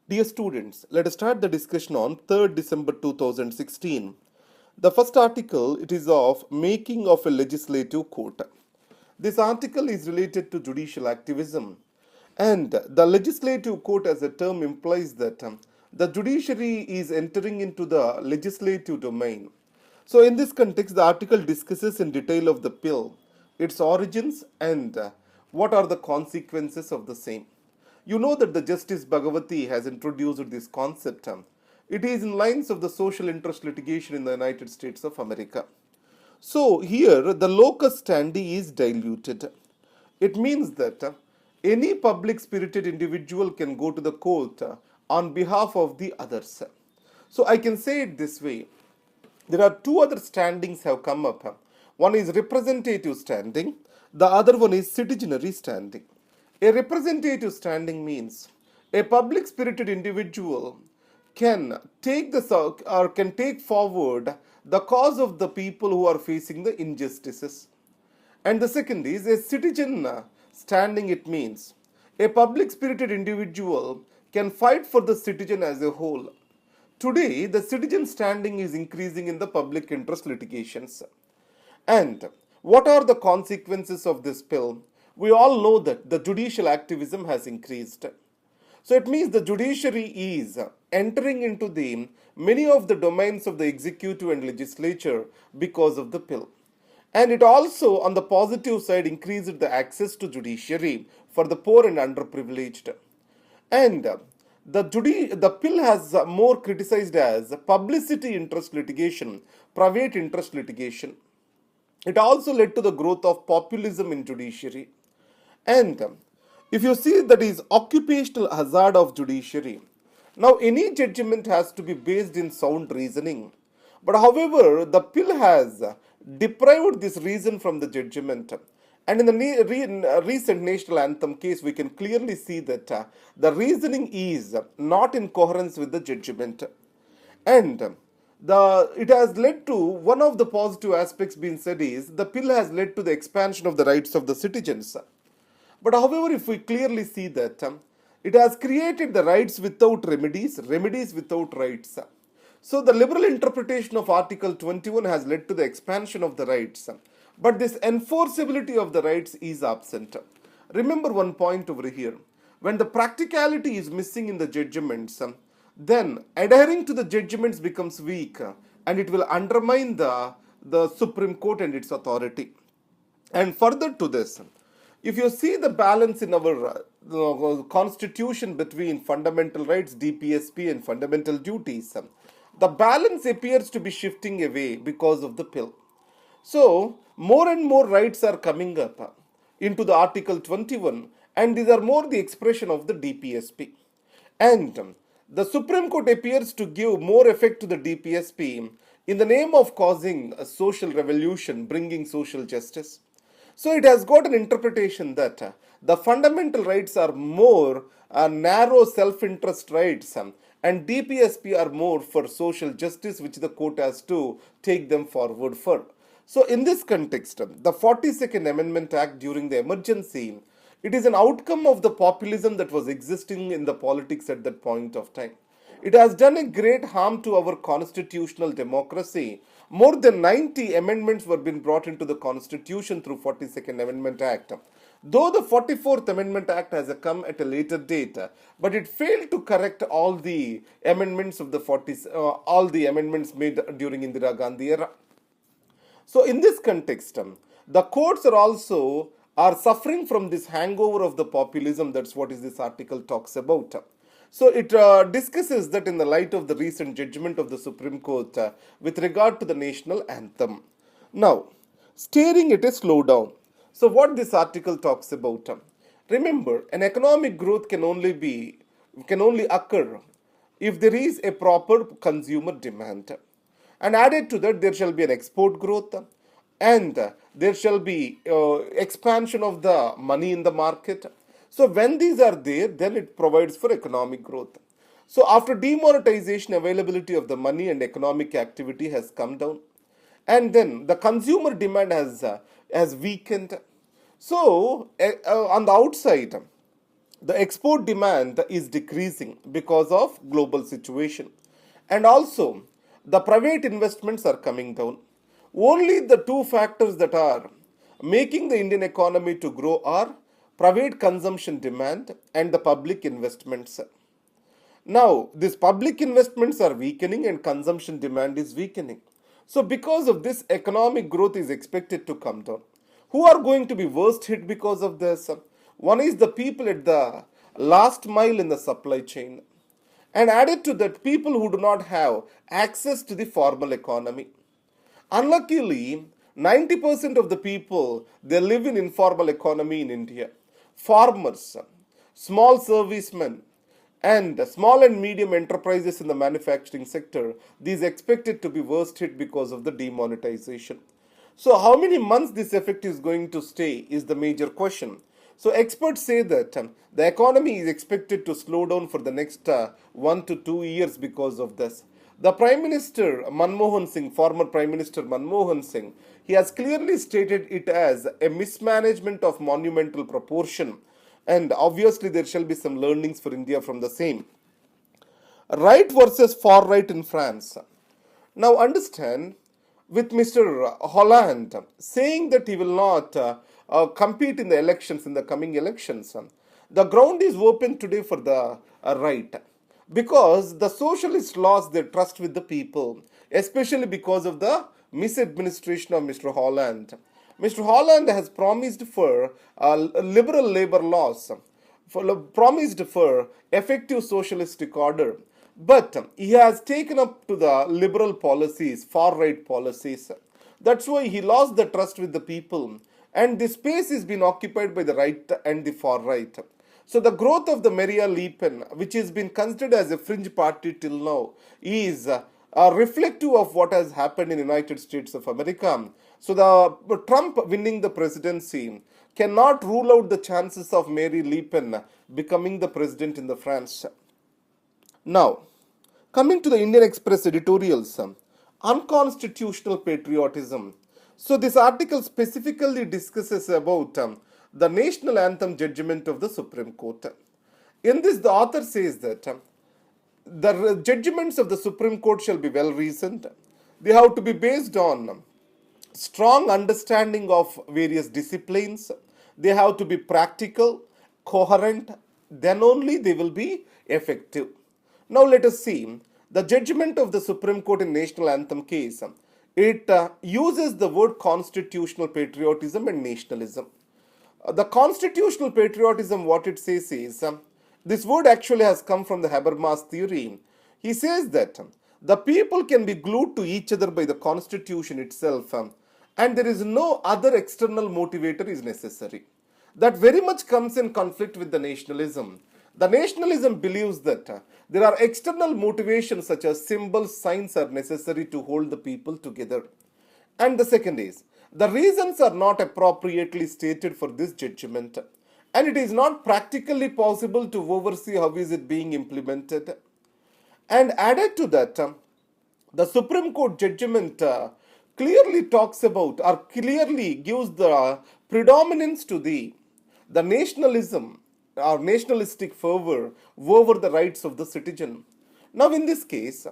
Dear students, let us start the discussion on 3rd December 2016. The first article, it is of making of a legislative court. This article is related to judicial activism, and the legislative court as a term implies that the judiciary is entering into the legislative domain. So in this context, the article discusses in detail of the bill, its origins, and what are the consequences of the same. You know that the Justice Bhagavati has introduced this concept. It is in lines of the social interest litigation in the United States of America. So here the locus standi is diluted. It means that any public spirited individual can go to the court on behalf of the others. So I can say it this way. There are two other standings have come up. One is representative standing, the other one is citizenry standing. A representative standing means a public spirited individual can take can take forward the cause of the people who are facing the injustices. And the second is a citizen standing. It means a public spirited individual can fight for the citizen as a whole. Today, the citizen standing is increasing in the public interest litigations. And what are the consequences of this bill? We all know that the judicial activism has increased. So it means the judiciary is entering into the many of the domains of the executive and legislature because of the bill. And it also, on the positive side, increased the access to judiciary for the poor and underprivileged. And the bill has more criticized as publicity interest litigation, private interest litigation. It also led to the growth of populism in judiciary. And if you see that is occupational hazard of judiciary. Now any judgment has to be based in sound reasoning. But however, the bill has deprived this reason from the judgment. And in the recent national anthem case, we can clearly see that the reasoning is not in coherence with the judgment. And it has led to one of the positive aspects being said is the bill has led to the expansion of the rights of the citizens. But however, if we clearly see that it has created the rights without remedies, remedies without rights. So the liberal interpretation of Article 21 has led to the expansion of the rights. But this enforceability of the rights is absent. Remember one point over here. When the practicality is missing in the judgments, then adhering to the judgments becomes weak and it will undermine the Supreme Court and its authority. And further to this, if you see the balance in our constitution between fundamental rights, DPSP, and fundamental duties, the balance appears to be shifting away because of the bill. So, more and more rights are coming up into the Article 21, and these are more the expression of the DPSP. And the Supreme Court appears to give more effect to the DPSP in the name of causing a social revolution, bringing social justice. So it has got an interpretation that the fundamental rights are more narrow self-interest rights and DPSP are more for social justice, which the court has to take them forward for. So in this context, the 42nd Amendment Act during the emergency, it is an outcome of the populism that was existing in the politics at that point of time. It has done a great harm to our constitutional democracy. More than 90 amendments were being brought into the constitution through 42nd Amendment Act. Though the 44th Amendment Act has come at a later date, but it failed to correct all the amendments of the all the amendments made during Indira Gandhi era. So in this context, the courts are suffering from this hangover of the populism. That's what this article talks about. So it discusses that in the light of the recent judgment of the Supreme Court with regard to the national anthem. Now, staring at a slowdown. So what this article talks about? Remember, an economic growth can only occur if there is a proper consumer demand. And added to that, there shall be an export growth and there shall be expansion of the money in the market. So when these are there, then it provides for economic growth. So after demonetization, availability of the money and economic activity has come down. And then the consumer demand has weakened. So on the outside, the export demand is decreasing because of global situation, and also the private investments are coming down. Only the two factors that are making the Indian economy to grow are private consumption demand and the public investments. Now, these public investments are weakening and consumption demand is weakening. So, because of this, economic growth is expected to come down. Who are going to be worst hit because of this? One is the people at the last mile in the supply chain. And added to that, people who do not have access to the formal economy. Unluckily, 90% of the people they live in informal economy in India. Farmers, small servicemen, and small and medium enterprises in the manufacturing sector, these expected to be worst hit because of the demonetization. So, how many months this effect is going to stay is the major question. So, experts say that the economy is expected to slow down for the next 1 to 2 years because of this. The Prime Minister Manmohan Singh, former Prime Minister Manmohan Singh, he has clearly stated it as a mismanagement of monumental proportion, and obviously there shall be some learnings for India from the same. Right versus far right in France. Now understand, with Mr. Holland saying that he will not compete in the elections, in the coming elections, the ground is open today for the right, because the socialists lost their trust with the people, especially because of the misadministration of Mr. Holland. Mr. Holland has promised for liberal labor laws, promised for effective socialistic order, but he has taken up to the liberal policies, far right policies. That's why he lost the trust with the people, and the space is being occupied by the right and the far right. So the growth of the Maria Le Pen, which has been considered as a fringe party till now, is reflective of what has happened in the United States of America. So the Trump winning the presidency cannot rule out the chances of Mary Le Pen becoming the president in the France. Now, coming to the Indian Express editorials, unconstitutional patriotism. So this article specifically discusses about the national anthem judgment of the Supreme Court. In this, the author says that the judgments of the Supreme Court shall be well reasoned. They have to be based on strong understanding of various disciplines. They have to be practical, coherent, then only they will be effective. Now let us see the judgment of the Supreme Court in national anthem case. It uses the word constitutional patriotism and nationalism. The constitutional patriotism, what it says is, this word actually has come from the Habermas theory. He says that the people can be glued to each other by the constitution itself, and there is no other external motivator is necessary. That very much comes in conflict with the nationalism. The nationalism believes that there are external motivations such as symbols, signs are necessary to hold the people together. And the second is, the reasons are not appropriately stated for this judgment, and it is not practically possible to oversee how is it being implemented. And added to that, the Supreme Court judgment clearly talks about or clearly gives the predominance to the nationalism or nationalistic fervor over the rights of the citizen. Now, in this case,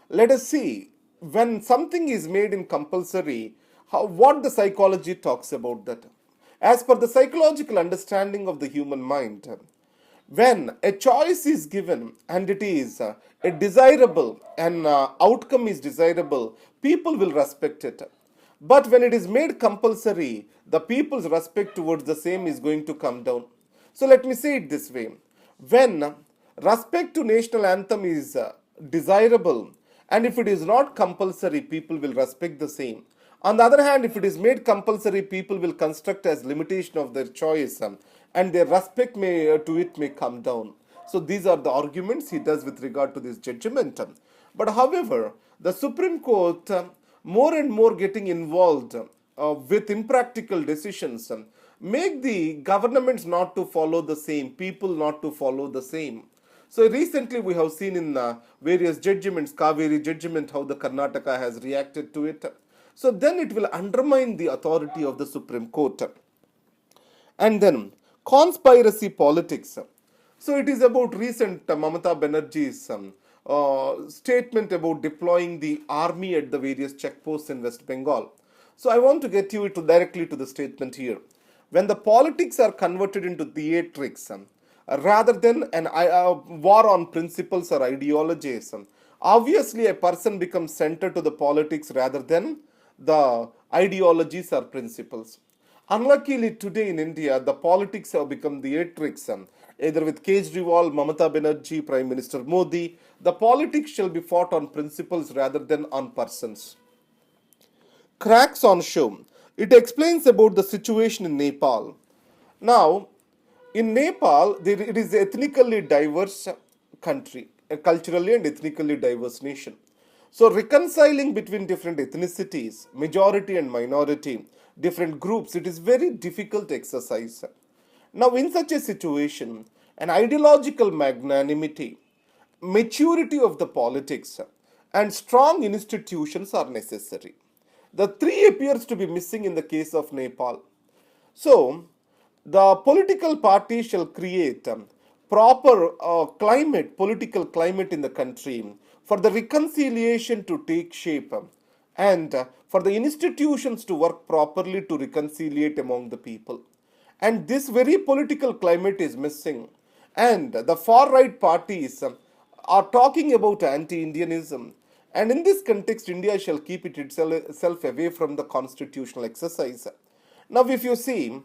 let us see when something is made in compulsory, what the psychology talks about that. As per the psychological understanding of the human mind, when a choice is given and it is a desirable and outcome is desirable, people will respect it. But when it is made compulsory, the people's respect towards the same is going to come down. So let me say it this way. When respect to national anthem is desirable, and if it is not compulsory, people will respect the same. On the other hand, if it is made compulsory, people will construct as limitation of their choice, and their respect to it may come down. So these are the arguments he does with regard to this judgment. But however, the Supreme Court more and more getting involved with impractical decisions make the governments not to follow the same, people not to follow the same. So recently we have seen in various judgments, Kaveri judgment, how the Karnataka has reacted to it. So then it will undermine the authority of the Supreme Court. And then conspiracy politics. So it is about recent Mamata Banerjee's statement about deploying the army at the various checkposts in West Bengal. So I want to get you directly to the statement here. When the politics are converted into theatrics, rather than an war on principles or ideologies, obviously a person becomes center to the politics rather than the ideologies or principles. Unluckily, today in India, the politics have become theatrics. Either with Kejriwal, Mamata Banerjee, Prime Minister Modi, the politics shall be fought on principles rather than on persons. Cracks on show. It explains about the situation in Nepal. Now, in Nepal, it is an ethnically diverse country, a culturally and ethnically diverse nation. So, reconciling between different ethnicities, majority and minority, different groups, it is very difficult exercise. Now, in such a situation, an ideological magnanimity, maturity of the politics, and strong institutions are necessary. The three appears to be missing in the case of Nepal. So, the political party shall create proper political climate in the country for the reconciliation to take shape and for the institutions to work properly to reconciliate among the people. And this very political climate is missing. And the far right parties are talking about anti Indianism. And in this context, India shall keep itself away from the constitutional exercise. Now, if you see,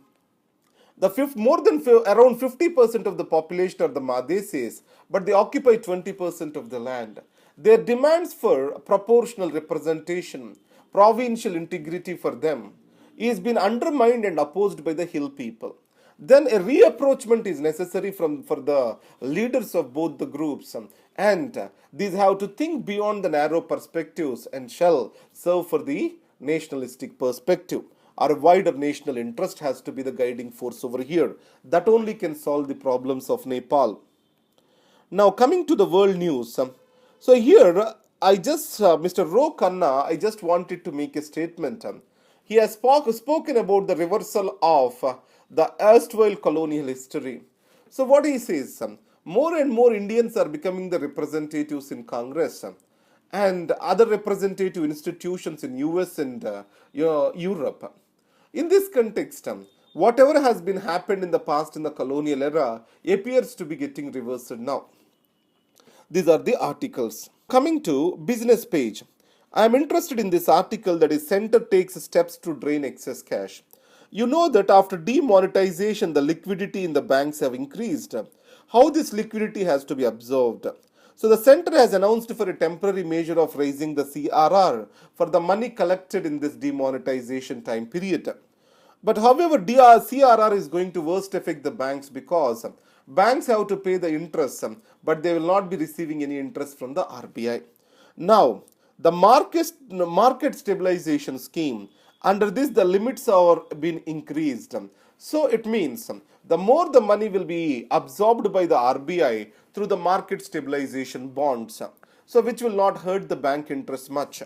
around 50% of the population are the Madhesis, but they occupy 20% of the land. Their demands for proportional representation, provincial integrity for them, is been undermined and opposed by the hill people. Then a reapproachment is necessary for the leaders of both the groups, and these have to think beyond the narrow perspectives and shall serve for the nationalistic perspective. Our wider national interest has to be the guiding force over here. That only can solve the problems of Nepal. Now, coming to the world news. So, here, Mr. Ro Khanna, I just wanted to make a statement. He has spoken about the reversal of the erstwhile colonial history. So, what he says, more and more Indians are becoming the representatives in Congress and other representative institutions in US and Europe. In this context, whatever has been happened in the past in the colonial era appears to be getting reversed now. These are the articles. Coming to business page. I am interested in this article that is center takes steps to drain excess cash. You know that after demonetization, the liquidity in the banks have increased. How this liquidity has to be absorbed? So the center has announced for a temporary measure of raising the CRR for the money collected in this demonetization time period. But however, CRR is going to worst affect the banks because banks have to pay the interest, but they will not be receiving any interest from the RBI. Now, the market stabilization scheme, under this the limits are being increased. So it means the more the money will be absorbed by the RBI through the market stabilization bonds, so which will not hurt the bank interest much.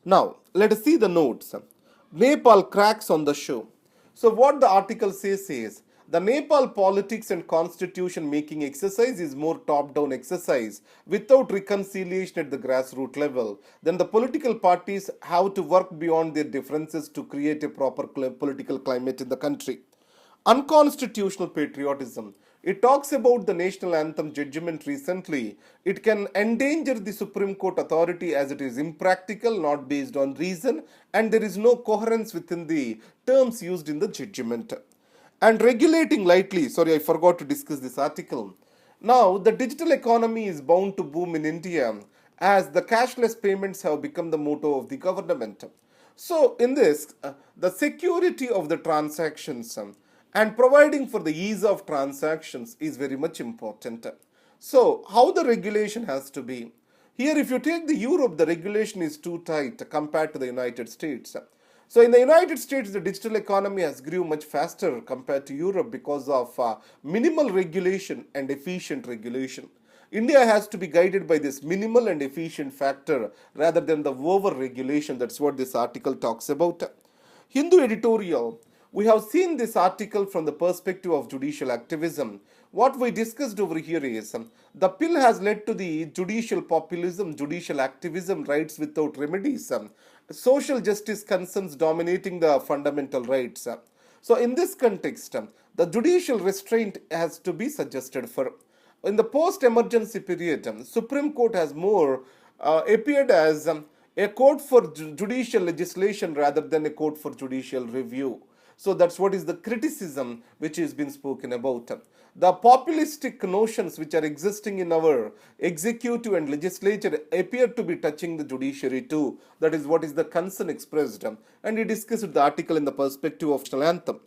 Now, let us see the notes. Nepal cracks on the show. So, what the article says is the Nepal politics and constitution making exercise is more top-down exercise without reconciliation at the grassroots level. Then the political parties have to work beyond their differences to create a proper political climate in the country. Unconstitutional patriotism. It talks about the national anthem judgment recently. It can endanger the Supreme Court authority as it is impractical, not based on reason, and there is no coherence within the terms used in the judgment. And regulating lightly, sorry, I forgot to discuss this article. Now, the digital economy is bound to boom in India as the cashless payments have become the motto of the government. So, in this, the security of the transactions and providing for the ease of transactions is very much important. So, how the regulation has to be? Here, if you take the Europe, the regulation is too tight compared to the United States. So, in the United States, the digital economy has grew much faster compared to Europe because of minimal regulation and efficient regulation. India has to be guided by this minimal and efficient factor rather than the over regulation. That's what this article talks about. Hindu editorial. We have seen this article from the perspective of judicial activism. What we discussed over here is the pill has led to the judicial populism, judicial activism, rights without remedies, social justice concerns dominating the fundamental rights. So, in this context, the judicial restraint has to be suggested for. In the post-emergency period, Supreme Court has more appeared as a court for judicial legislation rather than a court for judicial review. So that's what is the criticism which has been spoken about. The populistic notions which are existing in our executive and legislature appear to be touching the judiciary too. That is what is the concern expressed. And he discussed the article in the perspective of national anthem.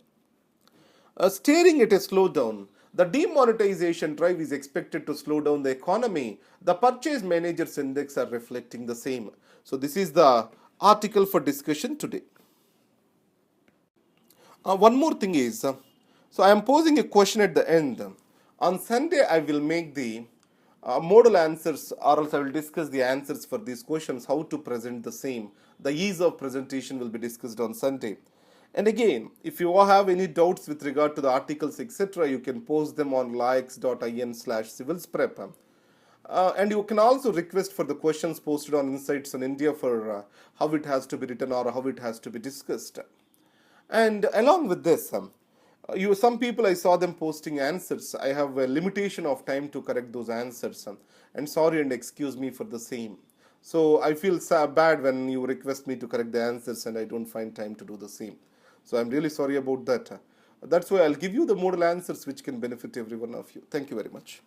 Staring at a slowdown, the demonetization drive is expected to slow down the economy. The purchase managers index are reflecting the same. So this is the article for discussion today. One more thing is, so I am posing a question at the end. On Sunday, I will make the modal answers, or else I will discuss the answers for these questions, how to present the same. The ease of presentation will be discussed on Sunday. And again, if you have any doubts with regard to the articles, etc., you can post them on likes.in/civilsprep. And you can also request for the questions posted on Insights on India for how it has to be written or how it has to be discussed. And along with this, some people I saw them posting answers. I have a limitation of time to correct those answers, and sorry and excuse me for the same. So I feel bad when you request me to correct the answers and I don't find time to do the same. So I'm really sorry about that. That's why I'll give you the modal answers which can benefit every one of you. Thank you very much.